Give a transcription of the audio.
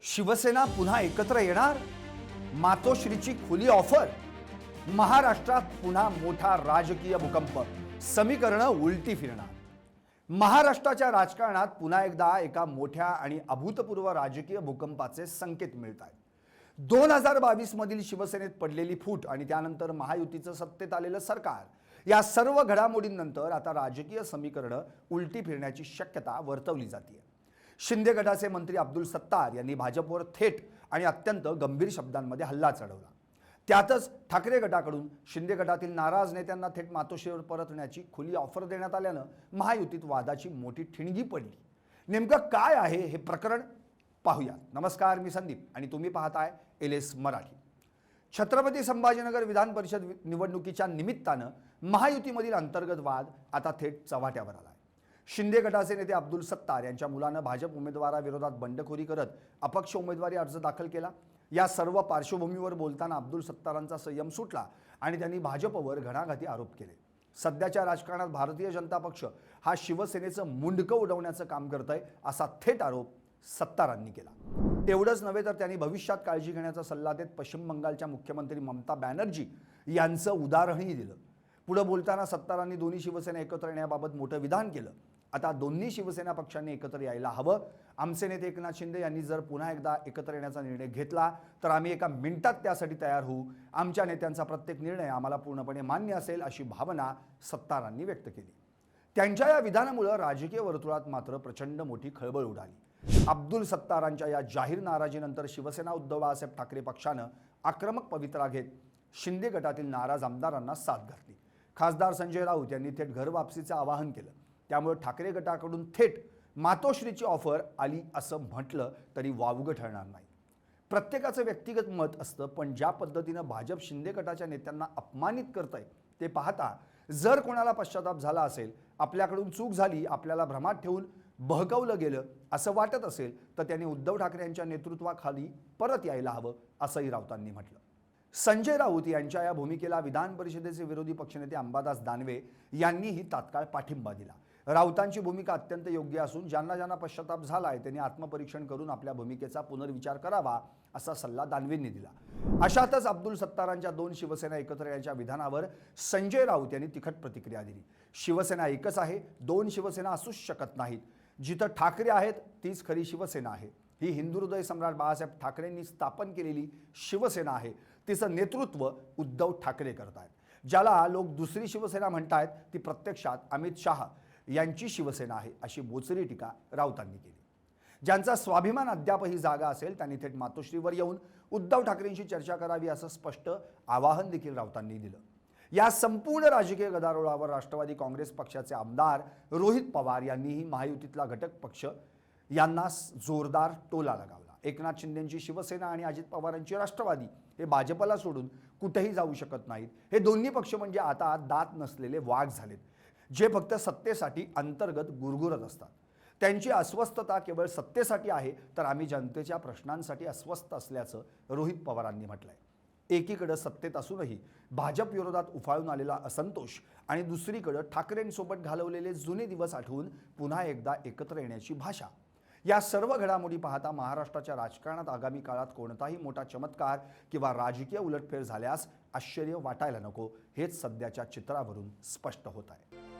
शिवसेना पुन्हा एकत्र येणार? मातोश्रीची खुली ऑफर. महाराष्ट्रात पुन्हा मोठा राजकीय भूकंप. समीकरणं उलटी फिरणार. महाराष्ट्राच्या राजकारणात पुन्हा एकदा एका मोठ्या आणि अभूतपूर्व राजकीय भूकंपाचे संकेत मिळत आहेत. 2022 मधील शिवसेनेत पडलेली फूट आणि त्यानंतर महायुतीचं सत्तेत आलेलं सरकार या सर्व घडामोडींनंतर आता राजकीय समीकरणं उलटी फिरण्याची शक्यता वर्तवली जाते. शिंदे गटाचे मंत्री अब्दुल सत्तार यांनी भाजपवर थेट आणि अत्यंत गंभीर शब्दांमध्ये हल्ला चढवला. त्यातच ठाकरे गटाकडून शिंदे गटातील नाराज नेत्यांना थेट मातोश्रीवर परतण्याची खुली ऑफर देण्यात आल्यानं महायुतीत वादाची मोठी ठिणगी पडली. नेमकं काय आहे हे प्रकरण पाहूया. नमस्कार, मी संदीप आणि तुम्ही पाहताय LS मराठी. छत्रपती संभाजीनगर विधान परिषद निवडणुकीच्या निमित्तानं महायुतीमधील अंतर्गत वाद आता थेट चव्हाट्यावर आला. शिंदे गटाचे नेते अब्दुल सत्तार यांच्या मुलानं भाजप उमेदवाराविरोधात बंडखोरी करत अपक्ष उमेदवारी अर्ज दाखल केला. या सर्व पार्श्वभूमीवर बोलताना अब्दुल सत्तारांचा संयम सुटला आणि त्यांनी भाजपवर घणाघाती आरोप केले. सध्याच्या राजकारणात भारतीय जनता पक्ष हा शिवसेनेचं मुंडकं उडवण्याचं काम करतंय असा थेट आरोप सत्तारांनी केला. एवढंच नव्हे तर त्यांनी भविष्यात काळजी घेण्याचा सल्ला देत पश्चिम बंगालच्या मुख्यमंत्री ममता बॅनर्जी यांचं उदाहरणही दिलं. पुढे बोलताना सत्तारांनी दोन्ही शिवसेना एकत्र येण्याबाबत मोठं विधान केलं. आता दोन्ही शिवसेना पक्षांनी एकत्र यायला हवं. आमचे नेते एकनाथ शिंदे यांनी जर पुन्हा एकदा एकत्र येण्याचा निर्णय घेतला तर आम्ही एका मिनिटात त्यासाठी तयार होऊ. आमच्या नेत्यांचा प्रत्येक निर्णय आम्हाला पूर्णपणे मान्य असेल अशी भावना सत्तारांनी व्यक्त केली. त्यांच्या या विधानामुळे राजकीय वर्तुळात मात्र प्रचंड मोठी खळबळ उडाली. अब्दुल सत्तारांच्या या जाहीर नाराजीनंतर शिवसेना उद्धव बाळासाहेब ठाकरे पक्षानं आक्रमक पवित्रा घेत शिंदे गटातील नाराज आमदारांना साथ घातली. खासदार संजय राऊत यांनी थेट घर वापसीचं आवाहन केलं. त्यामुळे ठाकरे गटाकडून थेट मातोश्रीची ऑफर आली असं म्हटलं तरी वावगं ठरणार नाही. प्रत्येकाचं व्यक्तिगत मत असतं, पण ज्या पद्धतीनं भाजप शिंदे गटाच्या नेत्यांना अपमानित करतंय ते पाहता जर कोणाला पश्चाताप झाला असेल, आपल्याकडून चूक झाली, आपल्याला भ्रमात ठेवून बहकवलं गेलं असं वाटत असेल तर त्यांनी उद्धव ठाकरे यांच्या नेतृत्वाखाली परत यायला हवं असंही राऊतांनी म्हटलं. संजय राऊत यांच्या या भूमिकेला विधान परिषदेचे विरोधी पक्षनेते अंबादास दानवे यांनीही तात्काळ पाठिंबा दिला. राऊतांची भूमिका अत्यंत योग्य असून ज्यांना ज्यांना पश्चाताप झालाय त्यांनी आत्मपरीक्षण करून आपल्या भूमिकेचा पुनर्विचार करावा असा सल्ला दानवेंनी दिला. अशातच अब्दुल सत्तारांच्या दोन शिवसेना एकत्र येण्याच्या विधानावर संजय राऊत यांनी तिखट प्रतिक्रिया दिली. शिवसेना एकच आहे, दोन शिवसेना असूच शकत नाहीत. जिथं ठाकरे आहेत तीच खरी शिवसेना आहे. ही हिंदुहृदय सम्राट बाळासाहेब ठाकरेंनी स्थापन केलेली शिवसेना आहे. तिचं नेतृत्व उद्धव ठाकरे करतायत. ज्याला लोक दुसरी शिवसेना म्हणतायत ती प्रत्यक्षात अमित शाह यांची शिवसेना आहे अशी बोचरी टीका राऊतांनी केली. ज्यांचा स्वाभिमान अद्यापही जागा असेल त्यांनी थेट मातोश्रीवर येऊन उद्धव ठाकरेंशी चर्चा करावी असं स्पष्ट आवाहन देखील राऊतांनी दिलं. या संपूर्ण राजकीय गदारोळावर राष्ट्रवादी काँग्रेस पक्षाचे आमदार रोहित पवार यांनीही महायुतीतला घटक पक्ष यांना जोरदार टोला लगावला. एकनाथ शिंदेंची शिवसेना आणि अजित पवारांची राष्ट्रवादी हे भाजपला सोडून कुठेही जाऊ शकत नाहीत. हे दोन्ही पक्ष म्हणजे आता दात नसलेले वाघ झालेत, जे फक्त सत्तेसाठी अंतर्गत गुरगुरत असतात. त्यांची अस्वस्थता केवळ सत्तेसाठी आहे, तर आम्ही जनतेच्या प्रश्नांसाठी अस्वस्थ असल्याचं रोहित पवारांनी म्हटलंय. एकीकडे सत्तेत असूनही भाजप विरोधात उफाळून आलेला असंतोष आणि दुसरीकडे ठाकरेंसोबत घालवलेले जुने दिवस आठवून पुन्हा एकदा एकत्र येण्याची भाषा. या सर्व घडामोडी पाहता महाराष्ट्राच्या राजकारणात आगामी काळात कोणताही मोठा चमत्कार किंवा राजकीय उलटफेर झाल्यास आश्चर्य वाटायला नको, हेच सध्याच्या चित्रावरून स्पष्ट होत आहे.